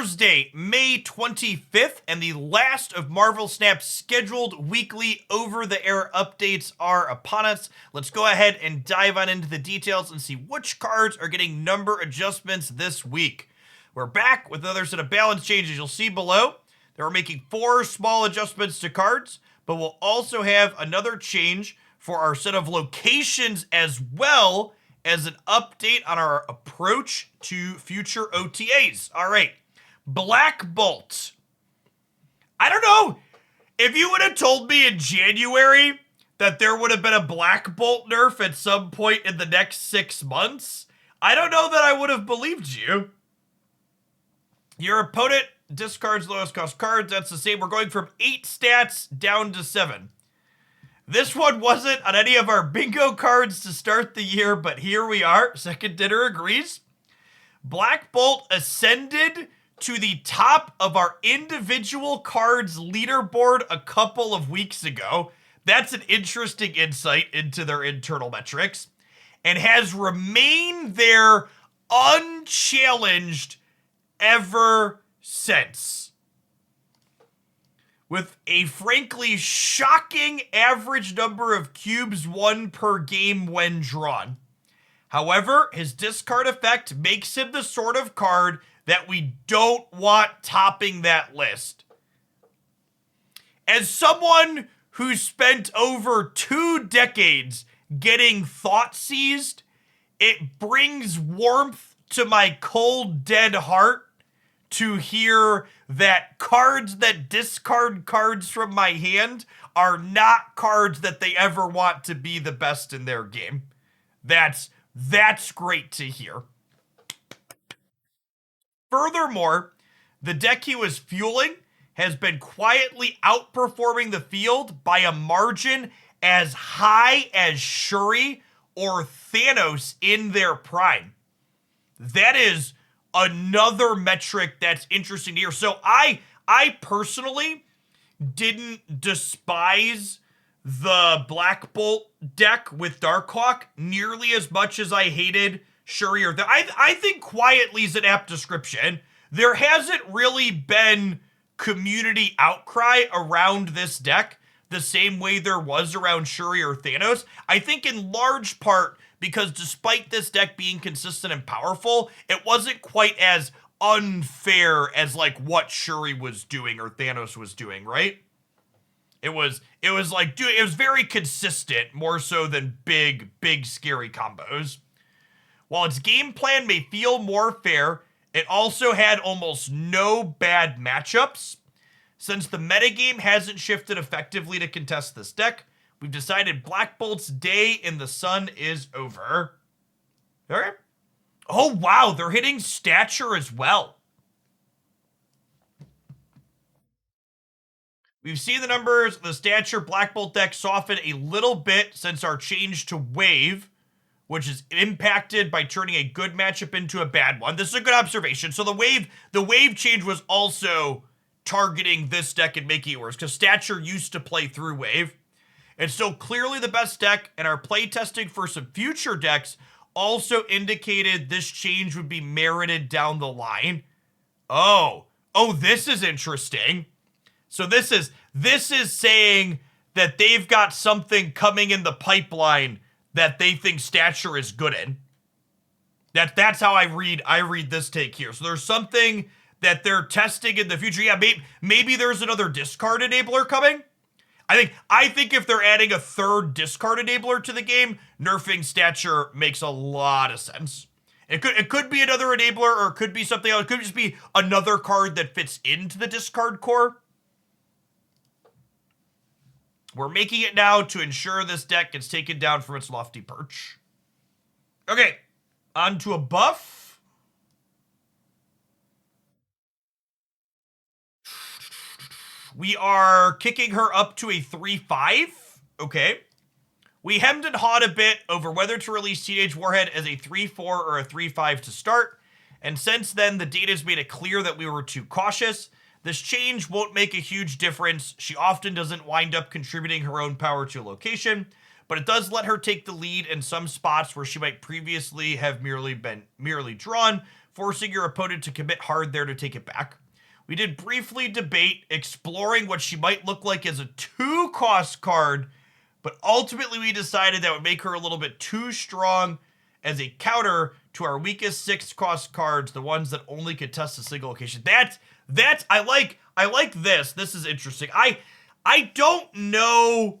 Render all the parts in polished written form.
Thursday, May 25th, and the last of Marvel Snap's scheduled weekly over-the-air updates are upon us. Let's go ahead and dive on into the details and see which cards are getting number adjustments this week. We're back with another set of balance changes. You'll see below that we're making 4 small adjustments to cards, but we'll also have another change for our set of locations as well as an update on our approach to future OTAs. All right, Black Bolt. I don't know, if you would have told me in January that there would have been a Black Bolt nerf at some point in the next 6 months, I don't know that I would have believed you. Your opponent discards lowest cost cards. That's the same. We're going from 8 stats down to 7. This one wasn't on any of our bingo cards to start the year, but here we are. Second Dinner agrees. Black Bolt ascended to the top of our individual cards leaderboard a couple of weeks ago. That's an interesting insight into their internal metrics, and has remained there unchallenged ever since, with a frankly shocking average number of cubes won per game when drawn. However, his discard effect makes him the sort of card that we don't want topping that list. As someone who spent over 2 decades getting thought seized, it brings warmth to my cold, dead heart to hear that cards that discard cards from my hand are not cards that they ever want to be the best in their game. That's great to hear. Furthermore, the deck he was fueling has been quietly outperforming the field by a margin as high as Shuri or Thanos in their prime. That is another metric that's interesting to hear. So I personally didn't despise the Black Bolt deck with Darkhawk nearly as much as I hated Shuri or I think quietly is an apt description. There hasn't really been community outcry around this deck the same way there was around Shuri or Thanos. I think in large part because despite this deck being consistent and powerful, it wasn't quite as unfair as like what Shuri was doing or Thanos was doing, right? It was very consistent, more so than big scary combos. While its game plan may feel more fair, it also had almost no bad matchups. Since the metagame hasn't shifted effectively to contest this deck, we've decided Black Bolt's day in the sun is over. All right. Oh, wow. They're hitting stature as well. We've seen the numbers of the stature Black Bolt deck soften a little bit since our change to wave, which is impacted by turning a good matchup into a bad one. This is a good observation. So the wave change was also targeting this deck and making it worse, because stature used to play through wave. It's still clearly the best deck, and our playtesting for some future decks also indicated this change would be merited down the line. Oh, this is interesting. So this is saying that they've got something coming in the pipeline that they think stature is good in. That's how I read this take here. So there's something that they're testing in the future. Yeah, maybe there's another discard enabler coming. I think if they're adding a third discard enabler to the game, nerfing stature makes a lot of sense. It could be another enabler, or it could be something else. It could just be another card that fits into the discard core. We're making it now to ensure this deck gets taken down from its lofty perch. Okay, on to a buff. We are kicking her up to a 3/5. Okay. We hemmed and hawed a bit over whether to release Teenage Warhead as a 3/4 or a 3/5 to start, and since then the data's made it clear that we were too cautious. This change won't make a huge difference. She often doesn't wind up contributing her own power to a location, but it does let her take the lead in some spots where she might previously have merely drawn. forcing your opponent to commit hard there to take it back. We did briefly debate exploring what she might look like as a 2-cost card, but ultimately we decided that would make her a little bit too strong as a counter to our weakest 6-cost cards, the ones that only contest a single location. I like this. This is interesting. I don't know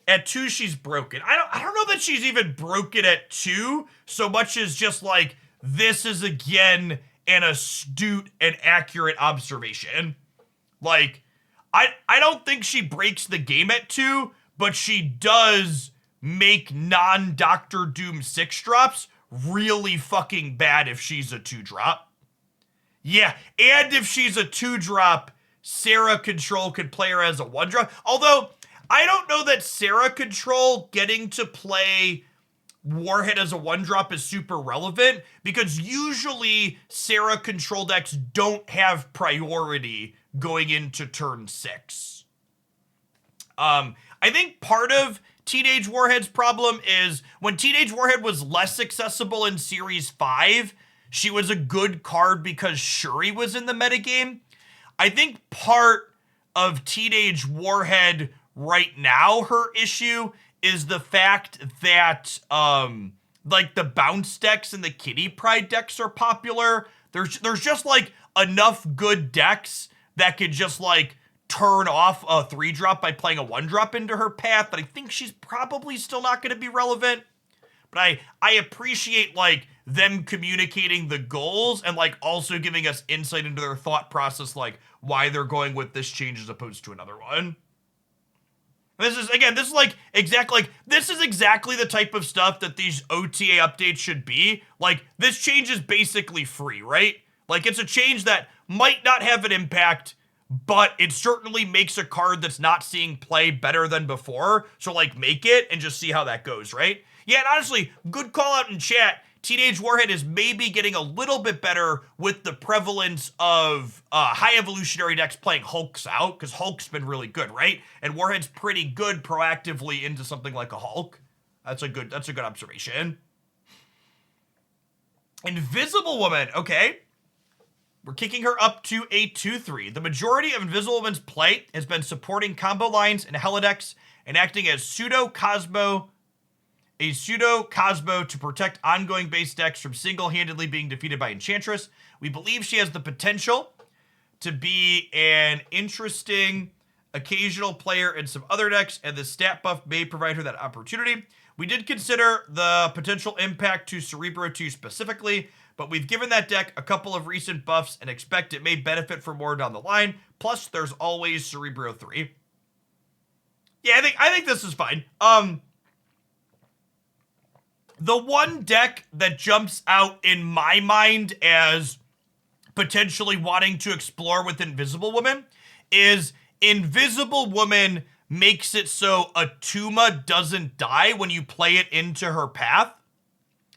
at 2 she's broken. I don't know that she's even broken at 2 so much as just like this is again an astute and accurate observation. Like I don't think she breaks the game at 2, but she does make non-Doctor Doom 6 drops really fucking bad if she's a 2-drop. Yeah, and if she's a 2-drop, Sarah Control could play her as a 1-drop. Although, I don't know that Sarah Control getting to play Warhead as a 1-drop is super relevant, because usually Sarah Control decks don't have priority going into turn 6. I think part of Teenage Warhead's problem is when Teenage Warhead was less accessible in Series 5, she was a good card because Shuri was in the metagame. I think part of Teenage Warhead right now, her issue is the fact that like the bounce decks and the Kitty Pride decks are popular. There's just like enough good decks that could just like turn off a 3-drop by playing a 1-drop into her path that I think she's probably still not going to be relevant. But I appreciate like them communicating the goals and like also giving us insight into their thought process, like why they're going with this change as opposed to another one. This is exactly the type of stuff that these OTA updates should be. Like, this change is basically free, right? Like, it's a change that might not have an impact, but it certainly makes a card that's not seeing play better than before. So, like, make it and just see how that goes, right? Yeah, and honestly, good call out in chat. Teenage Warhead is maybe getting a little bit better with the prevalence of high evolutionary decks playing Hulks out, because Hulk's been really good, right? And Warhead's pretty good proactively into something like a Hulk. That's a good observation. Invisible Woman, okay. We're kicking her up to a 2-3. The majority of Invisible Woman's play has been supporting combo lines and Helidecks and acting as pseudo-Cosmo to protect ongoing base decks from single-handedly being defeated by Enchantress. We believe she has the potential to be an interesting occasional player in some other decks, and the stat buff may provide her that opportunity. We did consider the potential impact to Cerebro 2 specifically, but we've given that deck a couple of recent buffs and expect it may benefit for more down the line. Plus, there's always Cerebro 3. Yeah, I think this is fine. The one deck that jumps out in my mind as potentially wanting to explore with Invisible Woman is Invisible Woman makes it so Atuma doesn't die when you play it into her path.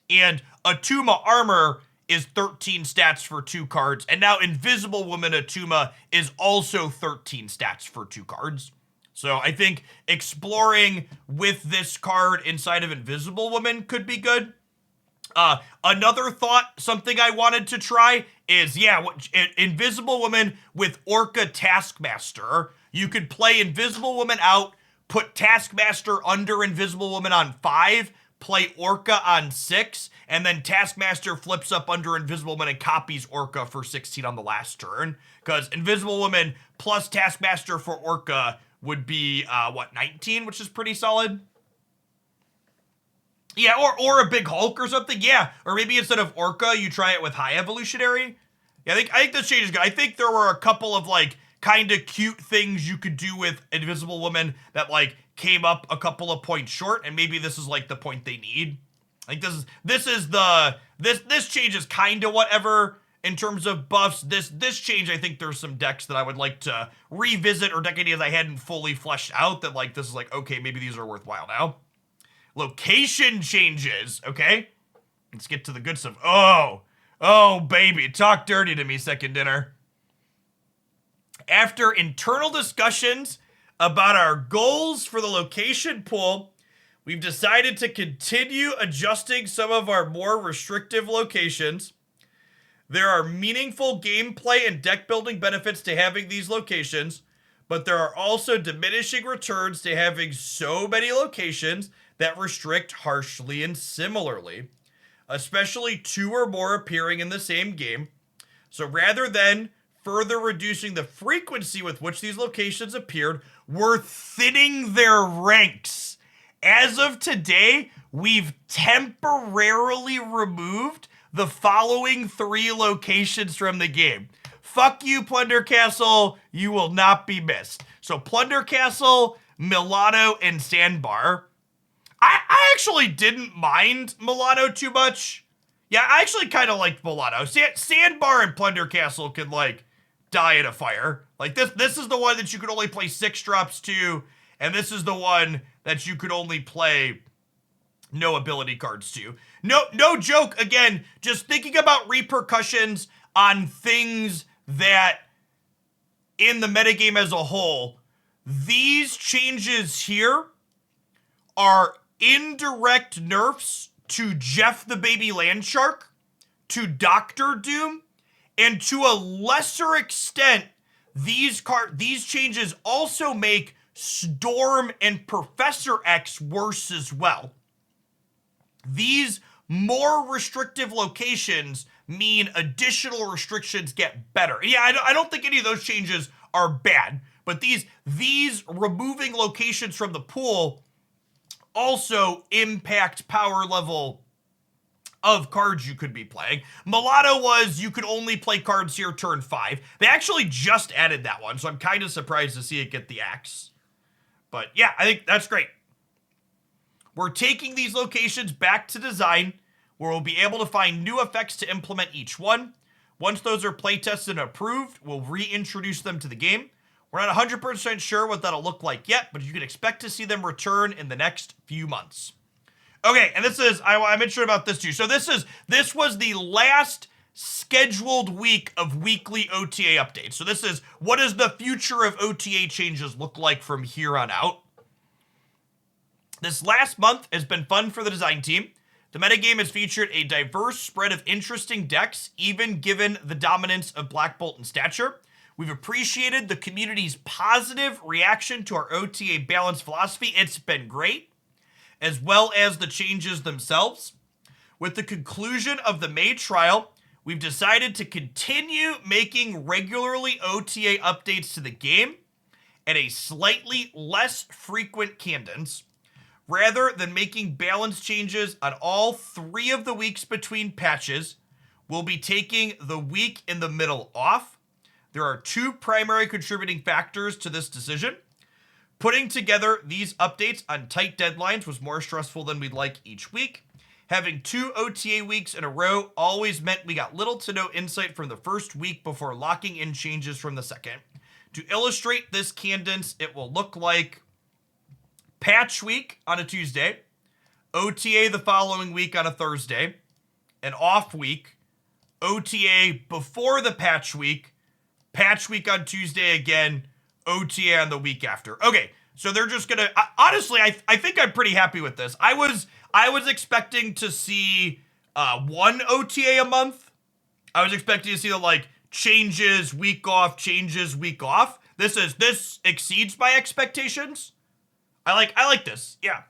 And Atuma armor is 13 stats for 2 cards. And now Invisible Woman Atuma is also 13 stats for 2 cards. So I think exploring with this card inside of Invisible Woman could be good. Another thought, something I wanted to try is, Invisible Woman with Orca Taskmaster. You could play Invisible Woman out, put Taskmaster under Invisible Woman on 5, play Orca on 6, and then Taskmaster flips up under Invisible Woman and copies Orca for 16 on the last turn. Because Invisible Woman plus Taskmaster for Orca would be, 19, which is pretty solid. Yeah, or a big Hulk or something. Yeah, or maybe instead of Orca, you try it with High Evolutionary. Yeah, I think this change is good. I think there were a couple of, like, kind of cute things you could do with Invisible Woman that, like, came up a couple of points short, and maybe this is, like, the point they need. Like, this change is kind of whatever in terms of buffs. This change, I think there's some decks that I would like to revisit, or deck ideas I hadn't fully fleshed out that, like, this is like, okay, maybe these are worthwhile now. Location changes, okay? Let's get to the good stuff. Oh, baby, talk dirty to me, Second Dinner. After internal discussions about our goals for the location pool, we've decided to continue adjusting some of our more restrictive locations. There are meaningful gameplay and deck building benefits to having these locations, but there are also diminishing returns to having so many locations that restrict harshly and similarly, especially 2 or more appearing in the same game. So rather than further reducing the frequency with which these locations appeared, we're thinning their ranks. As of today, we've temporarily removed the following 3 locations from the game. Fuck you, Plunder Castle. You will not be missed. So Plunder Castle, Milano, and Sandbar. I actually didn't mind Milano too much. Yeah, I actually kind of liked Milano. Sandbar and Plunder Castle could, like, die in a fire. Like, this is the one that you could only play 6 drops to, and this is the one that you could only play no ability cards to. No joke, again, just thinking about repercussions on things that, in the metagame as a whole, these changes here are indirect nerfs to Jeff the Baby Landshark, to Doctor Doom, and to a lesser extent, these changes also make Storm and Professor X worse as well. These more restrictive locations mean additional restrictions get better. Yeah, I don't think any of those changes are bad, but these removing locations from the pool also impact power level of cards you could be playing. Milano was you could only play cards here turn 5. They actually just added that one, so I'm kind of surprised to see it get the axe. But yeah, I think that's great. We're taking these locations back to design, where we'll be able to find new effects to implement each one. Once those are playtested and approved, we'll reintroduce them to the game. We're not 100% sure what that'll look like yet, but you can expect to see them return in the next few months. Okay, and this is, I mentioned about this too. So this was the last scheduled week of weekly OTA updates. So this is, what does the future of OTA changes look like from here on out? This last month has been fun for the design team. The metagame has featured a diverse spread of interesting decks, even given the dominance of Black Bolt and Stature. We've appreciated the community's positive reaction to our OTA balance philosophy. It's been great, as well as the changes themselves. With the conclusion of the May trial, we've decided to continue making regularly OTA updates to the game at a slightly less frequent cadence. Rather than making balance changes on all 3 of the weeks between patches, we'll be taking the week in the middle off. There are 2 primary contributing factors to this decision. Putting together these updates on tight deadlines was more stressful than we'd like each week. Having 2 OTA weeks in a row always meant we got little to no insight from the first week before locking in changes from the second. To illustrate this cadence, it will look like patch week on a Tuesday, OTA the following week on a Thursday, an off week, OTA before the patch week on Tuesday again, OTA on the week after. Okay, so they're just gonna, honestly, I think I'm pretty happy with this. I was expecting to see 1 OTA a month. I was expecting to see the, like, changes week off. This exceeds my expectations. I like this. Yeah,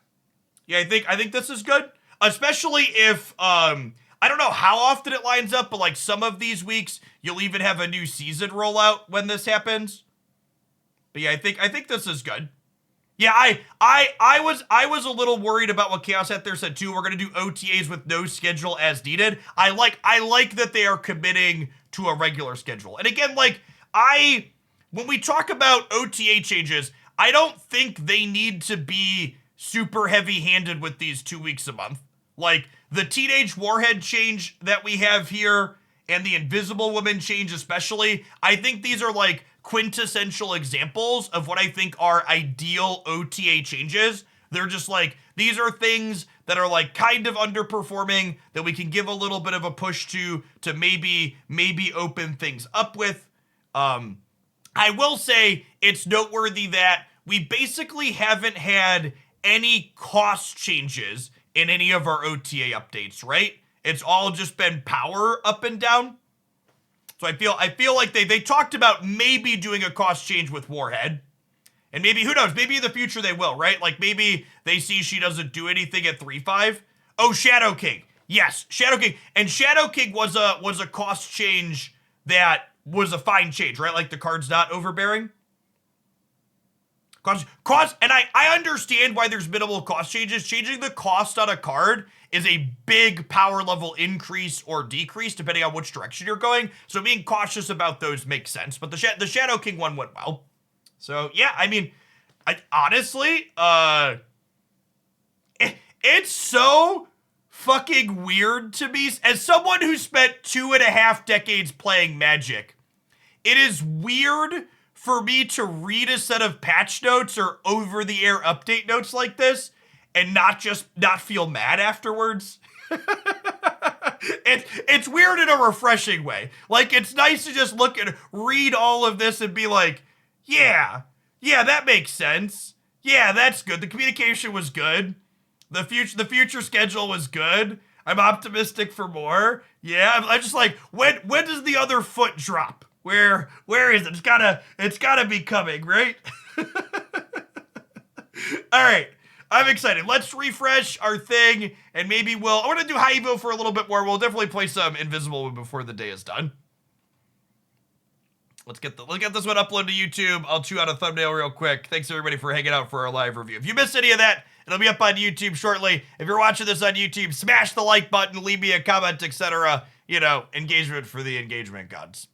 I think this is good, especially if I don't know how often it lines up, but like some of these weeks you'll even have a new season rollout when this happens. But yeah, I think this is good. Yeah, I was a little worried about what Chaos Hat there said too. We're gonna do OTAs with no schedule as needed. I like that they are committing to a regular schedule. And again, like when we talk about OTA changes, I don't think they need to be super heavy-handed with these 2 weeks a month. Like, the Teenage Warhead change that we have here, and the Invisible Woman change especially, I think these are, like, quintessential examples of what I think are ideal OTA changes. They're just, like, these are things that are, like, kind of underperforming that we can give a little bit of a push to maybe open things up with. I will say it's noteworthy that we basically haven't had any cost changes in any of our OTA updates, right? It's all just been power up and down. So I feel like they talked about maybe doing a cost change with Warhead. And maybe, who knows, maybe in the future they will, right? Like maybe they see she doesn't do anything at 3-5. Oh, Shadow King. Yes, Shadow King. And Shadow King was a cost change that was a fine change, right? Like the card's not overbearing. Cost, and I understand why there's minimal cost changes. Changing the cost on a card is a big power level increase or decrease depending on which direction you're going. So being cautious about those makes sense. But the Shadow King one went well. So yeah, I mean, honestly, it's so fucking weird to me as someone who spent 2.5 decades playing Magic. It is weird for me to read a set of patch notes or over-the-air update notes like this and not feel mad afterwards. It's weird in a refreshing way. Like, it's nice to just read all of this and be like, yeah, that makes sense. Yeah, that's good. The communication was good. The future schedule was good. I'm optimistic for more. Yeah, I'm just like, when does the other foot drop? Where is it? It's gotta be coming, right? All right, I'm excited. Let's refresh our thing, and maybe I want to do High Evo for a little bit more. We'll definitely play some Invisible before the day is done. Let's get this one uploaded to YouTube. I'll chew out a thumbnail real quick. Thanks everybody for hanging out for our live review. If you missed any of that, it'll be up on YouTube shortly. If you're watching this on YouTube, smash the like button, leave me a comment, etc. Engagement for the engagement gods.